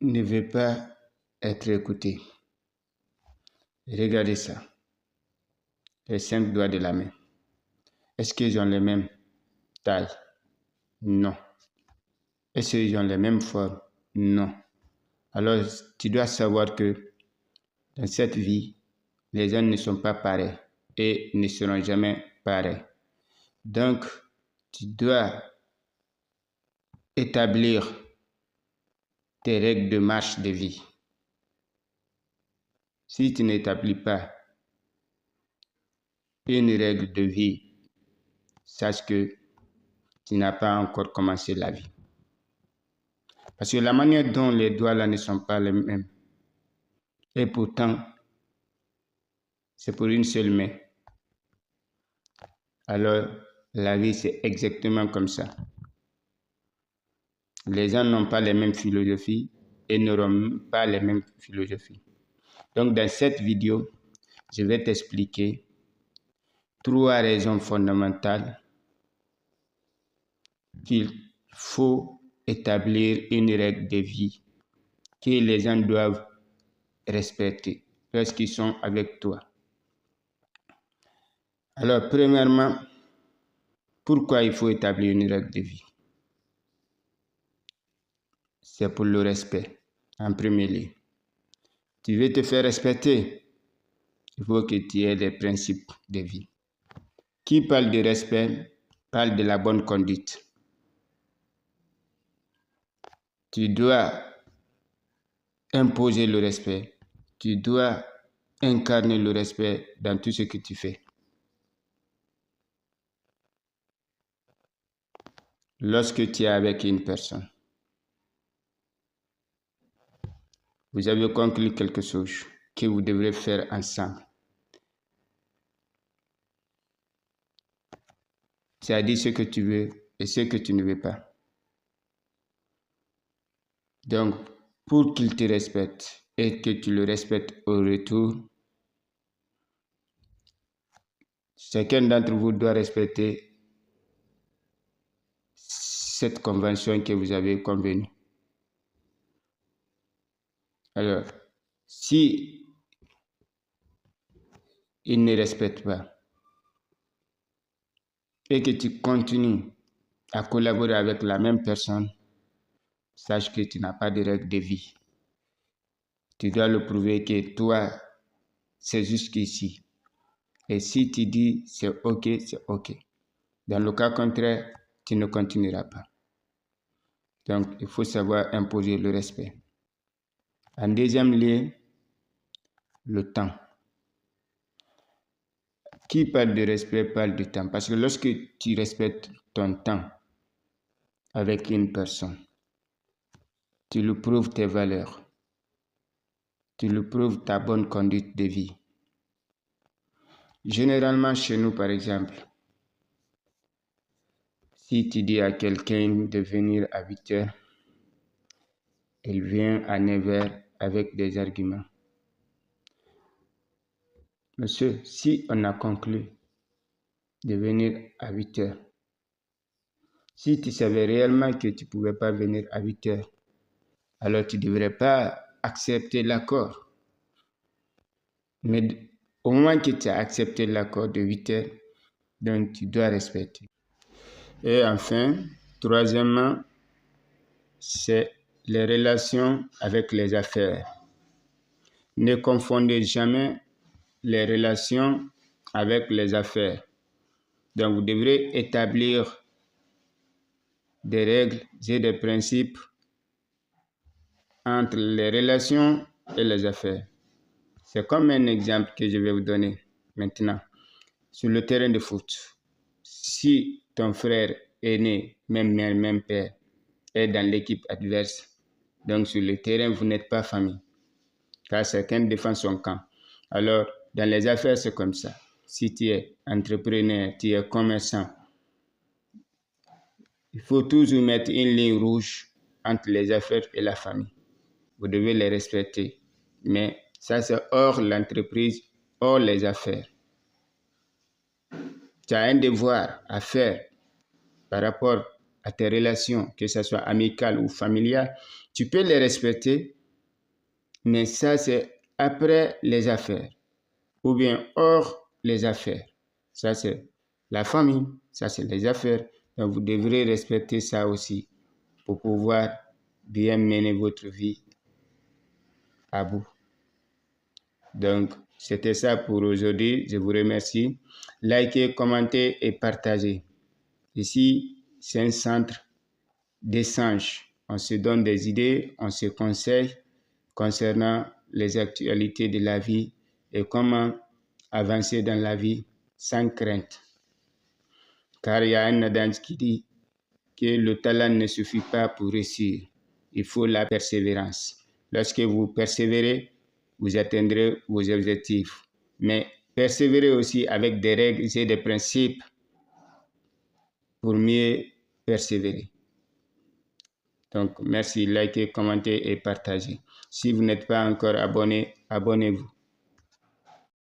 ne veut pas être écouté. Regardez ça. Les 5 doigts de la main. Est-ce qu'ils ont les mêmes tailles? Non. Est-ce qu'ils ont les mêmes formes? Non. Alors, tu dois savoir que dans cette vie, les gens ne sont pas pareils et ne seront jamais pareils. Donc, tu dois établir tes règles de marche de vie. Si tu n'établis pas une règle de vie, sache que tu n'as pas encore commencé la vie. Parce que la manière dont les doigts là ne sont pas les mêmes. Et pourtant, c'est pour une seule main. Alors, la vie, c'est exactement comme ça. Les gens n'ont pas les mêmes philosophies et n'auront pas les mêmes philosophies. Donc, dans cette vidéo, je vais t'expliquer 3 raisons fondamentales qu'il faut établir une règle de vie que les gens doivent respecter lorsqu'ils sont avec toi. Alors, premièrement, pourquoi il faut établir une règle de vie? C'est pour le respect, en premier lieu. Tu veux te faire respecter, il faut que tu aies des principes de vie. Qui parle de respect, parle de la bonne conduite. Tu dois imposer le respect. Tu dois incarner le respect dans tout ce que tu fais. Lorsque tu es avec une personne, vous avez conclu quelque chose que vous devrez faire ensemble. C'est-à-dire ce que tu veux et ce que tu ne veux pas. Donc, pour qu'il te respecte et que tu le respectes au retour, chacun d'entre vous doit respecter cette convention que vous avez convenue. Alors, si il ne respecte pas et que tu continues à collaborer avec la même personne, sache que tu n'as pas de règle de vie. Tu dois le prouver que toi, c'est jusqu'ici. Et si tu dis c'est OK, c'est OK. Dans le cas contraire, tu ne continueras pas. Donc, il faut savoir imposer le respect. En deuxième lieu, le temps. Qui parle de respect parle de temps. Parce que lorsque tu respectes ton temps avec une personne, tu lui prouves tes valeurs. Tu lui prouves ta bonne conduite de vie. Généralement, chez nous, par exemple, si tu dis à quelqu'un de venir à 8 heures, il vient à 9 heures avec des arguments. Monsieur, si on a conclu de venir à 8 heures, si tu savais réellement que tu ne pouvais pas venir à 8 heures, alors tu ne devrais pas accepter l'accord. Mais au moment que tu as accepté l'accord de 8 heures, donc tu dois respecter. Et enfin, troisièmement, c'est les relations avec les affaires. Ne confondez jamais les relations avec les affaires. Donc, vous devrez établir des règles et des principes entre les relations et les affaires. C'est comme un exemple que je vais vous donner maintenant. Sur le terrain de foot, si ton frère aîné, même mère, même père, est dans l'équipe adverse, donc sur le terrain, vous n'êtes pas famille, car chacun défend son camp. Alors, dans les affaires, c'est comme ça. Si tu es entrepreneur, tu es commerçant, il faut toujours mettre une ligne rouge entre les affaires et la famille. Vous devez les respecter. Mais ça, c'est hors l'entreprise, hors les affaires. Tu as un devoir à faire par rapport à tes relations, que ce soit amicales ou familiales, tu peux les respecter, mais ça c'est après les affaires ou bien hors les affaires. Ça c'est la famille, ça c'est les affaires. Donc vous devrez respecter ça aussi pour pouvoir bien mener votre vie à bout. Donc, c'était ça pour aujourd'hui. Je vous remercie. Likez, commentez et partagez. Ici, c'est un centre d'échange. On se donne des idées, on se conseille concernant les actualités de la vie et comment avancer dans la vie sans crainte. Car il y a un adage qui dit que le talent ne suffit pas pour réussir. Il faut la persévérance. Lorsque vous persévérez, vous atteindrez vos objectifs. Mais persévérez aussi avec des règles et des principes pour mieux persévérer. Donc, merci, likez, commentez et partagez. Si vous n'êtes pas encore abonné, abonnez-vous.